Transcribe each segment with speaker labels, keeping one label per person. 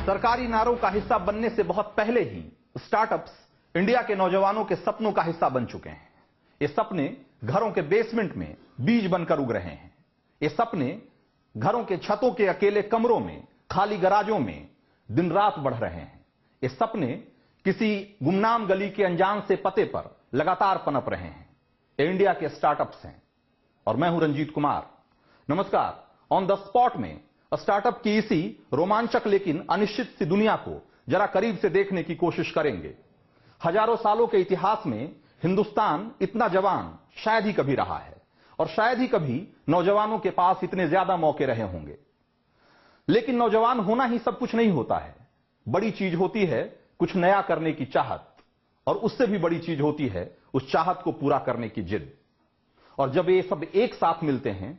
Speaker 1: सरकारी नारों का हिस्सा बनने से बहुत पहले ही स्टार्टअप्स इंडिया के नौजवानों के सपनों का हिस्सा बन चुके हैं। ये सपने घरों के बेसमेंट में बीज बनकर उग रहे हैं। ये सपने घरों के छतों के अकेले कमरों में, खाली गराजों में दिन रात बढ़ रहे हैं। ये सपने किसी गुमनाम गली के अनजान से पते पर लगातार पनप रहे हैं। ये इंडिया के स्टार्टअप्स हैं और मैं हूं रंजीत कुमार। नमस्कार। ऑन द स्पॉट में स्टार्टअप की इसी रोमांचक लेकिन अनिश्चित सी दुनिया को जरा करीब से देखने की कोशिश करेंगे। हजारों सालों के इतिहास में हिंदुस्तान इतना जवान शायद ही कभी रहा है और शायद ही कभी नौजवानों के पास इतने ज्यादा मौके रहे होंगे। लेकिन नौजवान होना ही सब कुछ नहीं होता है। बड़ी चीज होती है कुछ नया करने की चाहत, और उससे भी बड़ी चीज होती है उस चाहत को पूरा करने की जिद। और जब ये सब एक साथ मिलते हैं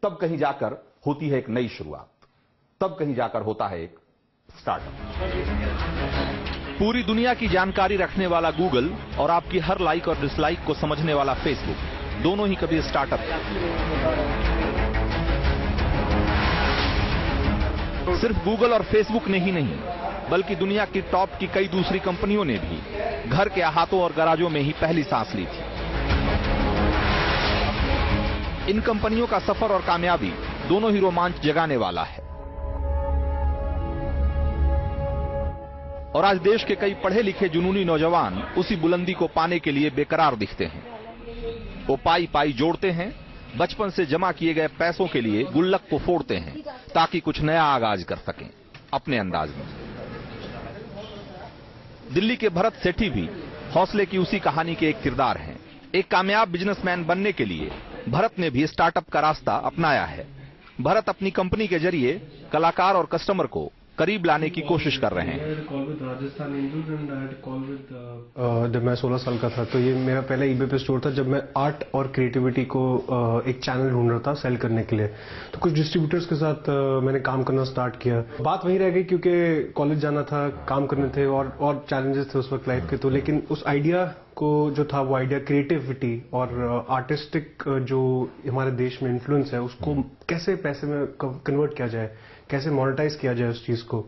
Speaker 1: तब कहीं जाकर होती है एक नई शुरुआत, तब कहीं जाकर होता है एक स्टार्टअप। पूरी दुनिया की जानकारी रखने वाला गूगल और आपकी हर लाइक और डिसलाइक को समझने वाला फेसबुक, दोनों ही कभी स्टार्टअप थे। सिर्फ गूगल और फेसबुक ने ही नहीं, बल्कि दुनिया की टॉप की कई दूसरी कंपनियों ने भी घर के अहातों और गराजों में ही पहली सांस ली थी। इन कंपनियों का सफर और कामयाबी दोनों ही रोमांच जगाने वाला है। और आज देश के कई पढ़े लिखे जुनूनी नौजवान उसी बुलंदी को पाने के लिए बेकरार दिखते हैं। वो पाई पाई जोड़ते हैं, बचपन से जमा किए गए पैसों के लिए गुल्लक को फोड़ते हैं ताकि कुछ नया आगाज कर सकें अपने अंदाज में। दिल्ली के भरत सेठी भी हौसले की उसी कहानी के एक किरदार हैं। एक कामयाब बिजनेसमैन बनने के लिए भरत ने भी स्टार्टअप का रास्ता अपनाया है। भरत अपनी कंपनी के जरिए कलाकार और कस्टमर को करीब लाने की कोशिश कर रहे हैं।
Speaker 2: जब मैं 16 साल का था तो ये मेरा पहला eBay पे स्टोर था, जब मैं आर्ट और क्रिएटिविटी को एक चैनल ढूंढ रहा था सेल करने के लिए। तो कुछ डिस्ट्रीब्यूटर्स के साथ मैंने काम करना स्टार्ट किया। बात वहीं रह गई क्योंकि कॉलेज जाना था, काम करने थे और चैलेंजेस थे उस वक्त लाइफ के। तो लेकिन उस आइडिया को जो था वो आइडिया क्रिएटिविटी और आर्टिस्टिक जो हमारे देश में इन्फ्लुएंस है उसको कैसे पैसे में कन्वर्ट किया जाए, कैसे मोनेटाइज किया जाए उस चीज को।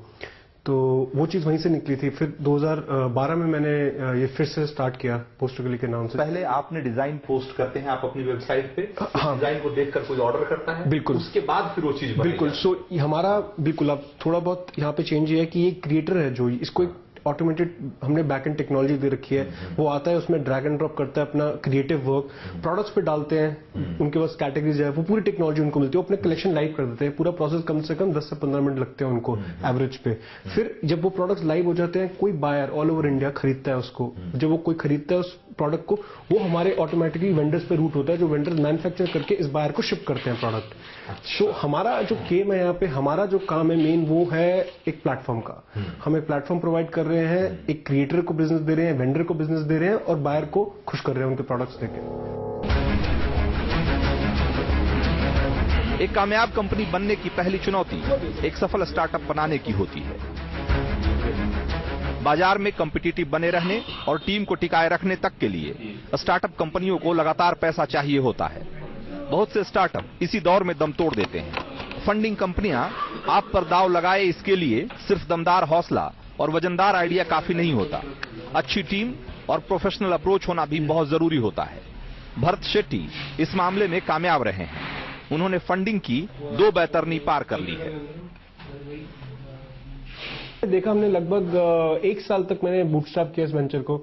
Speaker 2: तो वो चीज वहीं से निकली थी। फिर 2012 में मैंने ये फिर से स्टार्ट किया पोस्टर गली के नाम से।
Speaker 1: पहले आपने डिजाइन पोस्ट करते हैं आप अपनी वेबसाइट पे, हाँ, डिजाइन को देखकर कोई ऑर्डर करता है,
Speaker 2: बिल्कुल,
Speaker 1: उसके बाद फिर वो चीज
Speaker 2: बिल्कुल। सो हमारा बिल्कुल अब थोड़ा बहुत यहाँ पे चेंज ये है कि ये क्रिएटर है जो इसको एक ऑटोमेटेड हमने बैक एंड टेक्नोलॉजी दे रखी है। वो आता है, उसमें ड्रैग एंड ड्रॉप करता है अपना क्रिएटिव वर्क, प्रोडक्ट्स पे डालते हैं, उनके पास कैटेगरीज है, वो पूरी टेक्नोलॉजी उनको मिलती है, वो अपने कलेक्शन लाइव कर देते हैं। पूरा प्रोसेस कम से कम 10 से 15 मिनट लगते हैं उनको एवरेज पे। फिर जब वो प्रोडक्ट्स लाइव हो जाते हैं, कोई बायर ऑल ओवर इंडिया खरीदता है उसको। जब वो कोई खरीदता है उस प्रोडक्ट को, वो हमारे ऑटोमेटिकली वेंडर्स पे रूट होता है, जो वेंडर्स मैन्युफैक्चर करके इस बायर को शिप करते हैं प्रोडक्ट। सो हमारा जो गेम है यहाँ पे, हमारा जो काम है मेन, वो है एक प्लेटफॉर्म का। हम एक प्लेटफॉर्म प्रोवाइड कर रहे हैं, एक क्रिएटर को बिजनेस दे रहे हैं, वेंडर को बिजनेस दे रहे हैं और बायर को खुश कर रहे हैं उनके प्रोडक्ट्स देके।
Speaker 1: एक कामयाब कंपनी बनने की पहली चुनौती एक सफल स्टार्टअप बनाने की होती है। बाजार में कॉम्पिटिटिव बने रहने और टीम को टिकाए रखने तक के लिए स्टार्टअप कंपनियों को लगातार पैसा चाहिए होता है। बहुत से स्टार्टअप इसी दौर में दम तोड़ देते हैं। फंडिंग कंपनियां आप पर दाव लगाए, इसके लिए सिर्फ दमदार हौसला और वजनदार आइडिया काफी नहीं होता, अच्छी टीम और प्रोफेशनल अप्रोच होना भी बहुत जरूरी होता है। भरत शेट्टी इस मामले में कामयाब रहे हैं। उन्होंने फंडिंग की 2 बैतरनी पार कर ली है।
Speaker 2: देखा हमने लगभग 1 साल तक मैंने बूटस्ट्रैप किया इस वेंचर को।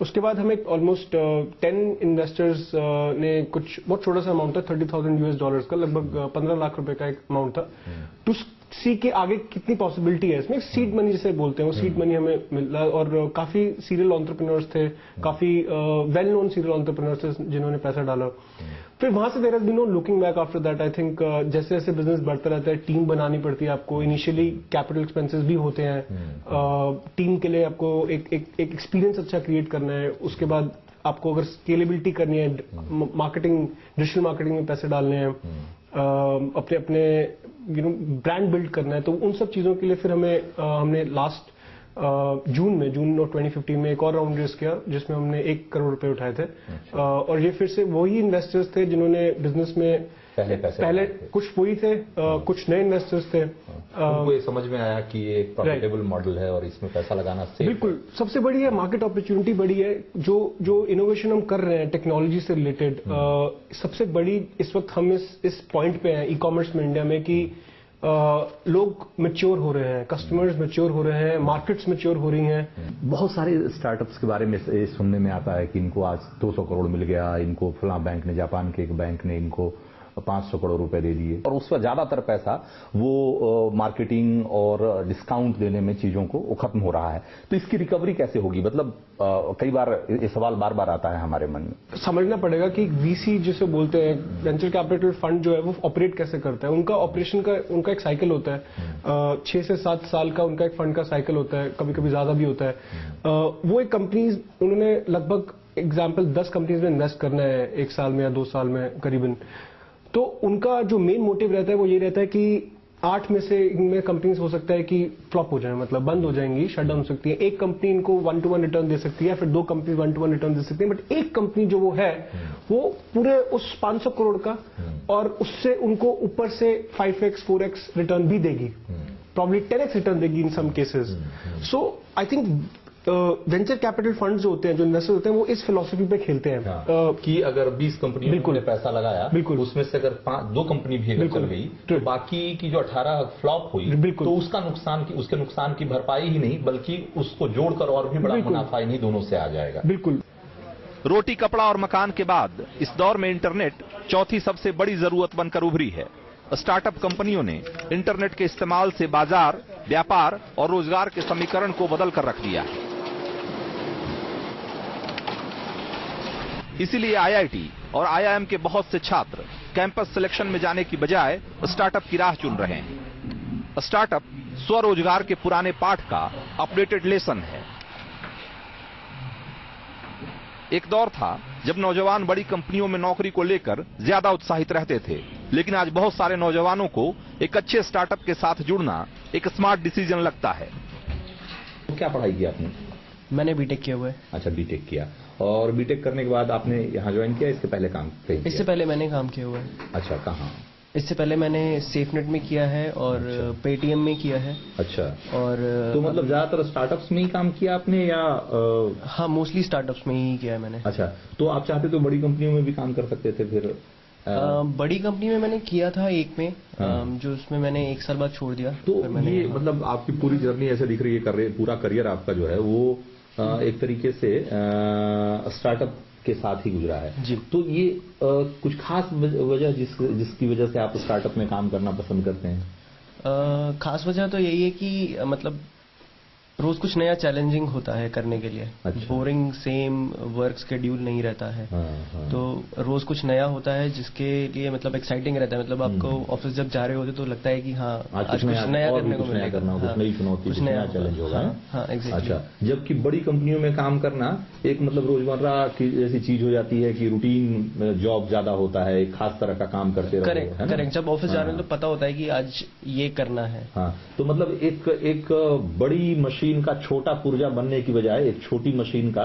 Speaker 2: उसके बाद हमें ऑलमोस्ट 10 इन्वेस्टर्स ने कुछ बहुत छोटा सा अमाउंट था, $30,000 का, लगभग 15 लाख रुपए का एक अमाउंट था। टू सी के आगे कितनी पॉसिबिलिटी है इसमें, सीड मनी जिसे बोलते हैं, वो सीड मनी हमें मिला। और काफी सीरियल एंटरप्रेन्योर्स थे, काफी वेल नोन सीरियल एंटरप्रेन्योर्स थे जिन्होंने पैसा डाला। फिर वहां से there has been no looking back after that. I think जैसे जैसे बिजनेस बढ़ता रहता है, टीम बनानी पड़ती है आपको। इनिशियली कैपिटल एक्सपेंसेस भी होते हैं, टीम के लिए आपको एक एक्सपीरियंस अच्छा क्रिएट करना है। उसके बाद आपको अगर स्केलेबिलिटी करनी है, मार्केटिंग, डिजिटल मार्केटिंग में पैसे डालने हैं, अपने ब्रांड बिल्ड करना है, तो उन सब चीजों के लिए फिर हमने लास्ट जून और 2015 में एक और राउंड रेस किया जिसमें हमने 1 करोड़ रुपए उठाए थे। और ये फिर से वही इन्वेस्टर्स थे जिन्होंने बिजनेस में पहले कुछ वही थे, कुछ नए इन्वेस्टर्स थे।
Speaker 3: उनको ये समझ में आया कि ये एक प्रॉफिटेबल मॉडल है और इसमें पैसा लगाना सेफ है।
Speaker 2: बिल्कुल, सबसे बड़ी है मार्केट अपॉर्चुनिटी बड़ी है। जो इनोवेशन हम कर रहे हैं टेक्नोलॉजी से रिलेटेड, सबसे बड़ी इस वक्त हम इस पॉइंट पे हैं ई कॉमर्स में इंडिया में कि लोग मैच्योर हो रहे हैं, कस्टमर्स मैच्योर हो रहे हैं, मार्केट्स मैच्योर हो रही हैं।
Speaker 4: बहुत सारे स्टार्टअप्स के बारे में सुनने में आता है कि इनको आज 200 करोड़ मिल गया, इनको फलां बैंक ने, जापान के एक बैंक ने इनको 500 करोड़ रुपए दे दिए, और उस पर ज्यादातर पैसा वो मार्केटिंग और डिस्काउंट देने में चीजों को वो खत्म हो रहा है। तो इसकी रिकवरी कैसे होगी? मतलब कई बार ये सवाल बार बार आता है हमारे मन में।
Speaker 2: समझना पड़ेगा कि वीसी जिसे बोलते हैं, वेंचर कैपिटल फंड जो है वो ऑपरेट कैसे करता है। उनका ऑपरेशन का उनका एक साइकिल होता है, 6 से 7 साल का उनका एक फंड का साइकिल होता है, कभी कभी ज्यादा भी होता है। वो एक कंपनीज उन्होंने लगभग एग्जाम्पल 10 कंपनीज में इन्वेस्ट करना है 1 साल में या 2 साल में करीबन। तो उनका जो मेन मोटिव रहता है वो ये रहता है कि 8 में से इनमें कंपनीज हो सकता है कि फ्लॉप हो जाए, मतलब बंद हो जाएंगी, शट डाउन हो सकती है। एक कंपनी इनको 1-to-1 रिटर्न दे सकती है, फिर 2 कंपनी 1-to-1 रिटर्न दे सकती है, बट एक कंपनी जो वो है वो पूरे उस 500 करोड़ का और उससे उनको ऊपर से 5x 4x रिटर्न भी देगी, प्रॉब्ली 10x रिटर्न देगी in some cases. So I think venture capital funds जो होते हैं, जो इन्वेस्टर होते हैं, वो इस फिलॉसफी पे खेलते हैं
Speaker 3: कि अगर 20 कंपनियों ने पैसा लगाया,
Speaker 2: बिल्कुल,
Speaker 3: उसमें से अगर 2 कंपनी भी अगर चल गई तो बाकी की जो 18 फ्लॉप हुई तो उसके नुकसान की भरपाई ही नहीं बल्कि उसको जोड़कर और भी बड़ा मुनाफा इन्हीं दोनों से आ जाएगा।
Speaker 2: बिल्कुल।
Speaker 1: रोटी, कपड़ा और मकान के बाद इस दौर में इंटरनेट चौथी सबसे बड़ी जरूरत बनकर उभरी है। स्टार्टअप कंपनियों ने इंटरनेट के इस्तेमाल से बाजार, व्यापार और रोजगार के समीकरण को बदल कर रख दिया है। इसीलिए आईआईटी और आईआईएम के बहुत से छात्र कैंपस सिलेक्शन में जाने की बजाय स्टार्टअप की राह चुन रहे हैं। स्टार्टअप स्वरोजगार के पुराने पाठ का अपडेटेड लेसन है। एक दौर था जब नौजवान बड़ी कंपनियों में नौकरी को लेकर ज्यादा उत्साहित रहते थे, लेकिन आज बहुत सारे नौजवानों को एक अच्छे स्टार्टअप के साथ जुड़ना एक स्मार्ट डिसीजन लगता है।
Speaker 3: तो क्या पढ़ाई की आपने?
Speaker 5: मैंने बीटेक किया हुआ है।
Speaker 3: अच्छा, बीटेक किया, और बीटेक करने के बाद आपने यहाँ ज्वाइन किया? इससे पहले काम किया?
Speaker 5: इससे पहले मैंने काम किया हुआ है।
Speaker 3: अच्छा, कहाँ?
Speaker 5: इससे पहले मैंने सेफनेट में किया है और पेटीएम में किया है।
Speaker 3: अच्छा,
Speaker 5: और
Speaker 3: तो मतलब ज्यादातर स्टार्टअप्स में ही काम किया आपने या?
Speaker 5: हाँ, मोस्टली स्टार्टअप्स में ही किया है मैंने।
Speaker 3: अच्छा, तो आप चाहते तो बड़ी कंपनियों में भी काम कर सकते थे फिर?
Speaker 5: बड़ी कंपनी में मैंने किया था एक में, जो उसमें मैंने 1 साल बाद छोड़ दिया।
Speaker 3: तो ये मतलब आपकी पूरी जर्नी ऐसे दिख रही है, पूरा करियर आपका जो है वो एक तरीके से स्टार्टअप के साथ ही गुजरा है
Speaker 5: जी।
Speaker 3: तो ये कुछ खास वजह जिसकी वजह से आप स्टार्टअप में काम करना पसंद करते हैं?
Speaker 5: खास वजह तो यही है कि मतलब रोज कुछ नया चैलेंजिंग होता है करने के लिए।
Speaker 3: अच्छा।
Speaker 5: बोरिंग सेम वर्क शेड्यूल नहीं रहता है।
Speaker 3: हाँ।
Speaker 5: तो रोज कुछ नया होता है जिसके लिए मतलब एक्साइटिंग रहता है। मतलब आपको ऑफिस जब जा रहे होते तो लगता है कि हाँ आज कुछ नया करने को मिलेगा,
Speaker 3: कुछ नई चुनौती, कुछ नया चैलेंज होगा।
Speaker 5: हाँ, एग्जैक्टली।
Speaker 3: अच्छा, जबकि बड़ी कंपनियों में काम करना एक मतलब रोजमर्रा की जैसी चीज हो जाती है कि रूटीन जॉब ज्यादा होता है, एक खास तरह का काम करते रहो।
Speaker 5: करेक्ट। जब ऑफिस जा रहे हैं तो पता होता है कि आज ये करना है।
Speaker 3: हाँ, तो मतलब एक बड़ी मशीन का छोटा पुर्जा बनने की बजाय एक छोटी मशीन का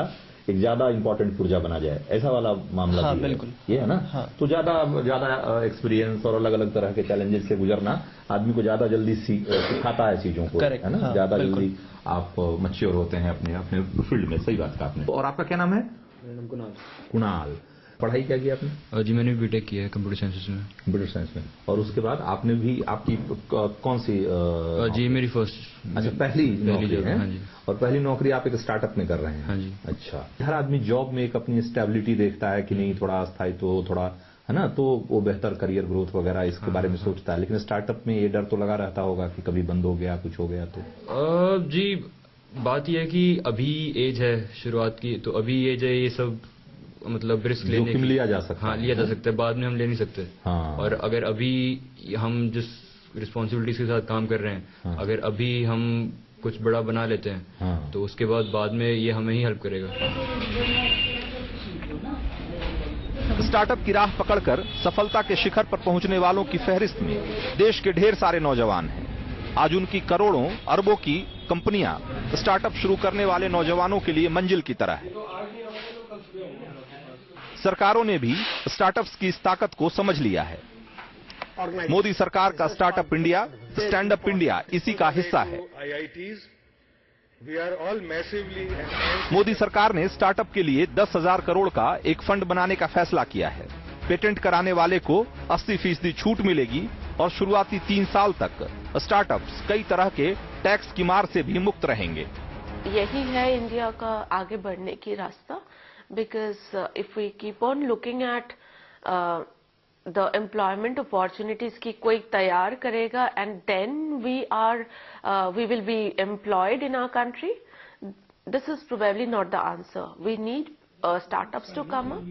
Speaker 3: एक ज्यादा इंपॉर्टेंट पुर्जा बना जाए, ऐसा वाला मामला।
Speaker 5: हाँ,
Speaker 3: भी
Speaker 5: बिल्कुल।
Speaker 3: ये है ना।
Speaker 5: हाँ।
Speaker 3: तो ज्यादा एक्सपीरियंस और अलग अलग तरह के चैलेंजेस से गुजरना आदमी को ज्यादा जल्दी सिखाता है चीजों को, है ना। ज्यादा जल्दी आप मैच्योर होते हैं अपने फील्ड में। सही बात कहा आपने। और आपका क्या नाम है? कुणाल। पढ़ाई क्या की आपने?
Speaker 6: जी, मैंने बीटेक किया है कंप्यूटर साइंस में।
Speaker 3: कंप्यूटर साइंस में। और उसके बाद आपने भी आपकी कौन सी?
Speaker 6: जी, मेरी फर्स्ट।
Speaker 3: अच्छा, पहली नौकरी है।
Speaker 6: हाँ जी।
Speaker 3: और पहली नौकरी आप एक स्टार्टअप में कर रहे हैं?
Speaker 6: हाँ जी।
Speaker 3: अच्छा, हर आदमी जॉब में एक अपनी स्टेबिलिटी देखता है कि नहीं, थोड़ा स्थायित्व तो थोड़ा, है ना, तो वो बेहतर करियर ग्रोथ वगैरह इसके बारे में सोचता है। लेकिन स्टार्टअप में ये डर तो लगा रहता होगा कि कभी बंद हो गया, कुछ हो गया तो।
Speaker 6: जी, बात यह है कि अभी एज है शुरुआत की, तो अभी एज है ये सब मतलब रिस्क लेने की
Speaker 3: लिया जा सकता है।
Speaker 6: हाँ, लिया जा सकता है, बाद में हम ले नहीं सकते।
Speaker 3: हाँ।
Speaker 6: और अगर अभी हम जिस रिस्पॉन्सिबिलिटीज के साथ काम कर रहे हैं,
Speaker 3: हाँ।
Speaker 6: अगर अभी हम कुछ बड़ा बना लेते हैं,
Speaker 3: हाँ।
Speaker 6: तो उसके बाद में ये हमें ही हेल्प करेगा।
Speaker 1: स्टार्टअप की राह पकड़कर सफलता के शिखर पर पहुंचने वालों की फहरिस्त में देश के ढेर सारे नौजवान हैं। आज उनकी करोड़ों अरबों की कंपनियां स्टार्टअप शुरू करने वाले नौजवानों के लिए मंजिल की तरह है। सरकारों ने भी स्टार्टअप्स की इस ताकत को समझ लिया है। मोदी सरकार का startup India, stand up India इसी का हिस्सा है। मोदी सरकार ने स्टार्टअप के लिए 10,000 करोड़ का एक फंड बनाने का फैसला किया है। पेटेंट कराने वाले को 80% छूट मिलेगी और शुरुआती 3 साल तक स्टार्टअप्स कई तरह के टैक्स की मार से भी मुक्त रहेंगे।
Speaker 7: यही है इंडिया का आगे बढ़ने की रास्ता, because if we keep on looking at the employment opportunities की कोई तैयार करेगा and then we will be employed in our country, this is probably not the answer. We need startups to come up.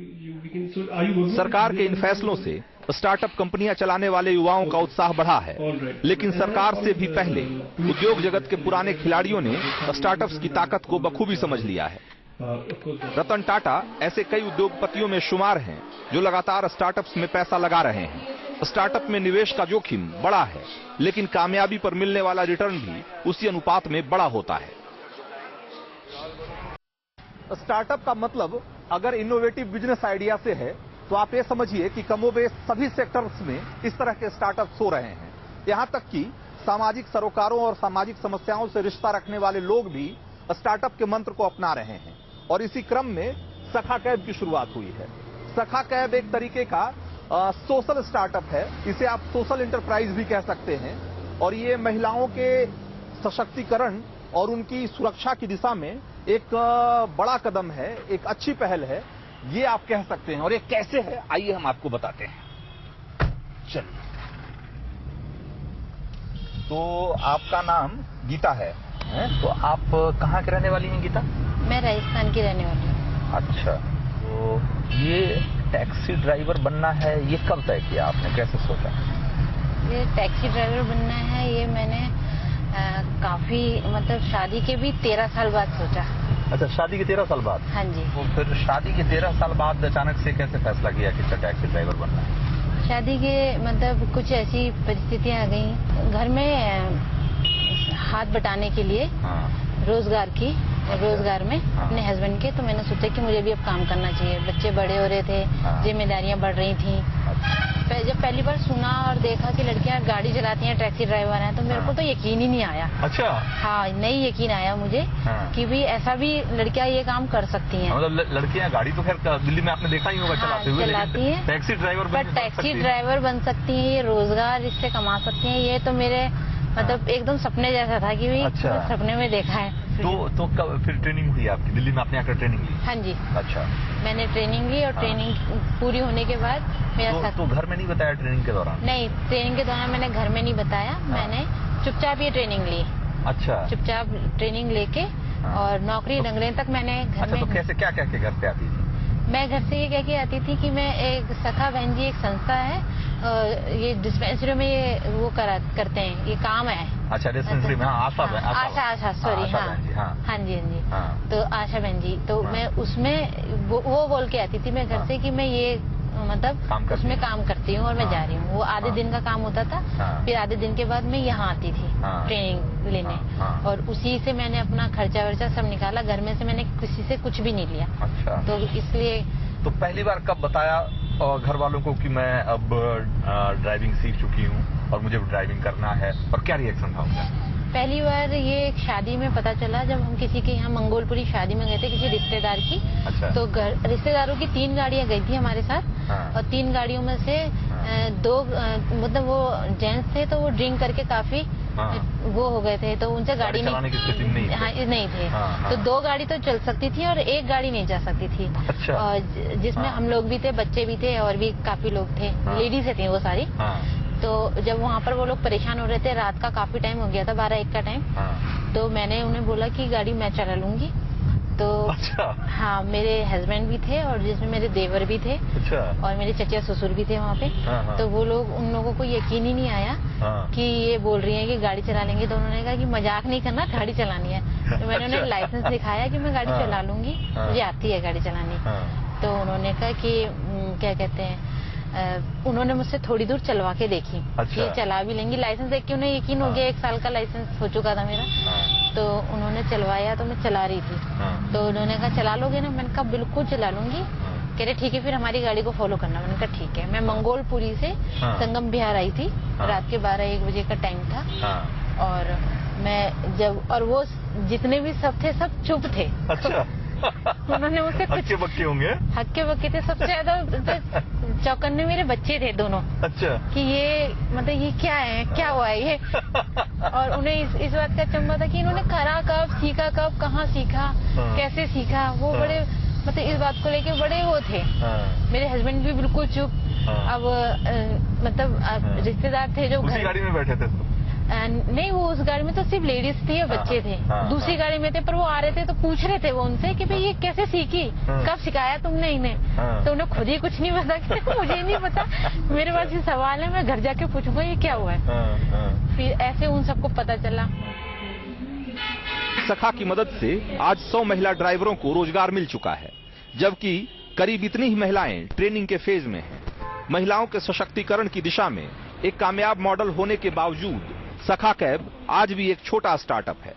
Speaker 1: सरकार के इन फैसलों से startup कंपनियां चलाने वाले युवाओं का उत्साह बढ़ा है, लेकिन सरकार से भी पहले उद्योग जगत के पुराने खिलाड़ियों ने स्टार्टअप्स की ताकत को बखूबी समझ लिया है। रतन टाटा ऐसे कई उद्योगपतियों में शुमार हैं जो लगातार स्टार्टअप्स में पैसा लगा रहे हैं। स्टार्टअप में निवेश का जोखिम बड़ा है, लेकिन कामयाबी पर मिलने वाला रिटर्न भी उसी अनुपात में बड़ा होता है। स्टार्टअप का मतलब अगर इनोवेटिव बिजनेस आइडिया से है तो आप ये समझिए कि कमोबेश सभी सेक्टर्स में इस तरह के स्टार्टअप्स हो रहे हैं। यहां तक कि सामाजिक सरोकारों और सामाजिक समस्याओं से रिश्ता रखने वाले लोग भी स्टार्टअप के मंत्र को अपना रहे हैं और इसी क्रम में सखा कैब की शुरुआत हुई है। सखा कैब एक तरीके का सोशल स्टार्टअप है, इसे आप सोशल एंटरप्राइज भी कह सकते हैं और ये महिलाओं के सशक्तिकरण और उनकी सुरक्षा की दिशा में एक बड़ा कदम है, एक अच्छी पहल है, ये आप कह सकते हैं। और ये कैसे है आइए हम आपको बताते हैं। चलिए, तो आपका नाम गीता है, तो आप कहाँ के रहने वाली हैं गीता?
Speaker 8: मैं राजस्थान की रहने वाली हूँ।
Speaker 4: अच्छा, तो ये टैक्सी ड्राइवर बनना है, ये कब तय किया आपने, कैसे सोचा?
Speaker 8: ये टैक्सी ड्राइवर बनना है ये मैंने काफी मतलब शादी के भी 13 साल बाद सोचा।
Speaker 4: अच्छा, शादी के 13 साल बाद?
Speaker 8: हाँ जी।
Speaker 4: तो फिर शादी के 13 साल बाद अचानक से कैसे फैसला किया कि टैक्सी ड्राइवर बनना है?
Speaker 8: शादी के मतलब कुछ ऐसी परिस्थितियां आ गई घर में हाथ बटाने के लिए। हाँ। रोजगार में हाँ। अपने हस्बैंड के, तो मैंने सोचा कि मुझे भी अब काम करना चाहिए। बच्चे बड़े हो रहे थे, हाँ। जिम्मेदारियां बढ़ रही थी। अच्छा। जब पहली बार सुना और देखा कि लड़कियां गाड़ी चलाती हैं, टैक्सी ड्राइवर हैं, तो मेरे को तो यकीन ही नहीं आया।
Speaker 4: अच्छा।
Speaker 8: हाँ, नहीं यकीन आया मुझे कि भी ऐसा भी लड़कियां ये काम कर सकती हैं।
Speaker 4: मतलब लड़कियां गाड़ी तो खैर दिल्ली में आपने देखा ही होगा चलाते हुए,
Speaker 8: चलाती है,
Speaker 4: टैक्सी ड्राइवर
Speaker 8: बन सकती है, ये रोजगार इससे कमा सकती है। ये तो मेरे मतलब एकदम सपने जैसा था कि अच्छा। सपने में देखा है।
Speaker 4: तो कब फिर ट्रेनिंग हुई आपकी दिल्ली में, आपने आकर ट्रेनिंग ली?
Speaker 8: हाँ जी।
Speaker 4: अच्छा,
Speaker 8: मैंने ट्रेनिंग ली और ट्रेनिंग पूरी होने के बाद मेरा
Speaker 4: तो घर में नहीं बताया ट्रेनिंग के दौरान?
Speaker 8: नहीं, ट्रेनिंग के दौरान मैंने घर में नहीं बताया। मैंने चुपचाप ये ट्रेनिंग ली।
Speaker 4: अच्छा,
Speaker 8: चुपचाप ट्रेनिंग लेके और नौकरी लगने तक मैंने घर में।
Speaker 4: तो कैसे क्या क्या के घर पे आती थी?
Speaker 8: मैं घर से ये कह के आती थी कि मैं एक सखा बहन जी एक संस्था है, ये डिस्पेंसरी में ये वो करते हैं, ये काम है।
Speaker 4: अच्छा, डिस्पेंसरी में
Speaker 8: आशा सॉरी, हाँ जी। तो आशा बहन जी, तो मैं उसमें वो बोल के आती थी मैं घर से कि मैं ये मतलब उसमें काम करती हूँ और मैं जा रही हूँ। वो आधे दिन का काम होता था, फिर आधे दिन के बाद मैं यहाँ आती थी ट्रेनिंग लेने, और उसी से मैंने अपना खर्चा वर्चा सब निकाला। घर में से मैंने किसी से कुछ भी नहीं लिया।
Speaker 4: अच्छा।
Speaker 8: तो इसलिए
Speaker 4: तो पहली बार कब बताया घर वालों को कि मैं अब ड्राइविंग सीख चुकी हूँ और मुझे ड्राइविंग करना है, और क्या रिएक्शन था उनका?
Speaker 8: पहली बार ये एक शादी में पता चला, जब हम किसी के यहाँ मंगोलपुरी शादी में गए थे किसी रिश्तेदार की। अच्छा। तो रिश्तेदारों की 3 गाड़ियां गई थी हमारे साथ। हाँ। और 3 गाड़ियों में से 2 मतलब वो जेंट्स थे, तो वो ड्रिंक करके काफी वो हो गए थे, तो उनसे गाड़ी
Speaker 4: चलाने की स्थिति में
Speaker 8: नहीं थे। तो 2 गाड़ी तो चल सकती थी और 1 गाड़ी नहीं जा सकती थी।
Speaker 4: अच्छा।
Speaker 8: और जिसमें हम लोग भी थे, बच्चे भी थे और भी काफी लोग थे, लेडीज थी वो सारी। तो जब वहाँ पर वो लोग परेशान हो रहे थे, रात का काफी टाइम हो गया था, 12-1 का टाइम। तो मैंने उन्हें बोला कि गाड़ी मैं चला लूंगी। तो
Speaker 4: अच्छा।
Speaker 8: हाँ, मेरे हस्बैंड भी थे और जिसमें मेरे देवर भी थे। अच्छा। और मेरे चचा ससुर भी थे वहाँ पे। तो वो लोग, उन लोगों को यकीन ही नहीं आया कि ये बोल रही है कि गाड़ी चला लेंगे। तो उन्होंने कहा कि मजाक नहीं करना, गाड़ी चलानी है। तो मैंने उन्हें लाइसेंस दिखाया कि मैं गाड़ी चला लूंगी, मुझे आती है गाड़ी चलानी। तो उन्होंने कहा कि क्या कहते हैं, उन्होंने मुझसे थोड़ी दूर चलवा के देखी।
Speaker 1: अच्छा।
Speaker 8: ये चला भी लेंगी, लाइसेंस देख के उन्हें यकीन हो गया, 1 साल का लाइसेंस हो चुका था मेरा। तो उन्होंने चलवाया तो मैं चला रही थी। तो उन्होंने कहा चला लोगे ना? मैंने कहा बिल्कुल चला लूंगी। कह रहे ठीक है फिर हमारी गाड़ी को फॉलो करना। मैंने कहा ठीक है। मैं मंगोलपुरी से संगम बिहार आई थी, रात के 12-1 बजे का टाइम था। और मैं जब, और वो जितने भी सब थे सब चुप थे।
Speaker 1: अच्छा।
Speaker 8: उन्होंने मुझसे कुछ
Speaker 1: हक्के बक्के होंगे।
Speaker 8: हक्के बक्के थे, सबसे ज्यादा चौकन्ने मेरे बच्चे थे दोनों।
Speaker 1: अच्छा।
Speaker 8: कि ये मतलब ये क्या है, क्या हुआ है ये। और उन्हें इस बात का चंबा था कि इन्होंने करा कब, सीखा कब, कहाँ सीखा, कैसे सीखा। वो बड़े मतलब इस बात को लेके बड़े वो थे। मेरे हस्बैंड भी बिल्कुल चुप। अब मतलब रिश्तेदार थे जो
Speaker 1: उसी गाड़ी में बैठे थे?
Speaker 8: नहीं, वो उस गाड़ी में तो सिर्फ लेडीज थी और बच्चे थे। दूसरी गाड़ी में थे, पर वो आ रहे थे तो पूछ रहे थे वो उनसे कि भाई ये कैसे सीखी, कब सिखाया तुमने इन्हें। तो उन्हें खुद ही कुछ नहीं पता। मुझे नहीं पता, मेरे पास ये सवाल है, मैं घर जाके पूछूंगा ये क्या हुआ है। फिर ऐसे उन सबको पता चला।
Speaker 1: सखा की मदद से आज 100 महिला ड्राइवरों को रोजगार मिल चुका है, जबकि करीब इतनी ही महिलाएं ट्रेनिंग के फेज में हैं। महिलाओं के सशक्तिकरण की दिशा में एक कामयाब मॉडल होने के बावजूद सखा कैब आज भी एक छोटा स्टार्टअप है।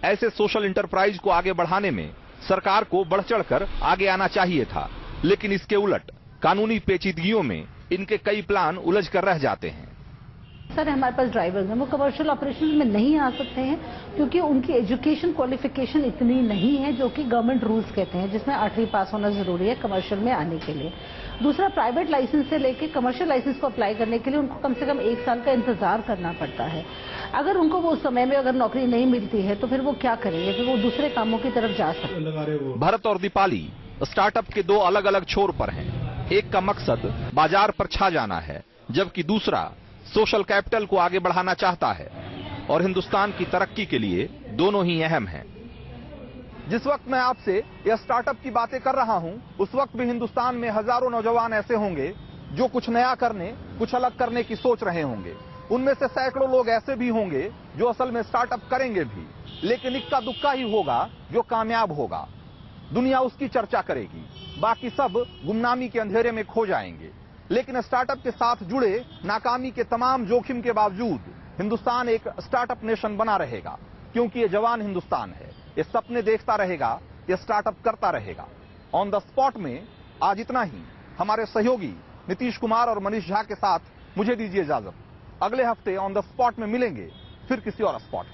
Speaker 1: ऐसे सोशल इंटरप्राइज को आगे बढ़ाने में सरकार को बढ़ चढ़कर आगे आना चाहिए था, लेकिन इसके उलट कानूनी पेचीदगियों में इनके कई प्लान उलझ कर रह जाते हैं।
Speaker 9: सर, हमारे पास ड्राइवर्स हैं, वो कमर्शियल ऑपरेशन में नहीं आ सकते हैं क्योंकि उनकी एजुकेशन क्वालिफिकेशन इतनी नहीं है जो कि गवर्नमेंट रूल्स कहते हैं, जिसमें 8वीं पास होना जरूरी है कमर्शियल में आने के लिए। दूसरा, प्राइवेट लाइसेंस से लेके कमर्शियल लाइसेंस को अप्लाई करने के लिए उनको कम से कम 1 साल का इंतजार करना पड़ता है। अगर उनको वो उस समय में अगर नौकरी नहीं मिलती है तो फिर वो क्या करेंगे, फिर वो दूसरे कामों की तरफ जा सकते हैं।
Speaker 1: भरत और दीपाली स्टार्टअप के 2 अलग अलग छोर पर हैं। एक का मकसद बाजार पर छा जाना है, जबकि दूसरा सोशल कैपिटल को आगे बढ़ाना चाहता है। और हिंदुस्तान की तरक्की के लिए दोनों ही अहम हैं। जिस वक्त मैं आपसे यह स्टार्टअप की बातें कर रहा हूं, उस वक्त भी हिंदुस्तान में हजारों नौजवान ऐसे होंगे जो कुछ नया करने, कुछ अलग करने की सोच रहे होंगे। उनमें से सैकड़ों लोग ऐसे भी होंगे जो असल में स्टार्टअप करेंगे भी, लेकिन इक्का दुक्का ही होगा जो कामयाब होगा। दुनिया उसकी चर्चा करेगी, बाकी सब गुमनामी के अंधेरे में खो जाएंगे। लेकिन स्टार्टअप के साथ जुड़े नाकामी के तमाम जोखिम के बावजूद हिंदुस्तान एक स्टार्टअप नेशन बना रहेगा, क्योंकि ये जवान हिंदुस्तान है। ये सपने देखता रहेगा, ये स्टार्टअप करता रहेगा। ऑन द स्पॉट में आज इतना ही। हमारे सहयोगी नीतीश कुमार और मनीष झा के साथ मुझे दीजिए इजाजत। अगले हफ्ते ऑन द स्पॉट में मिलेंगे, फिर किसी और स्पॉट।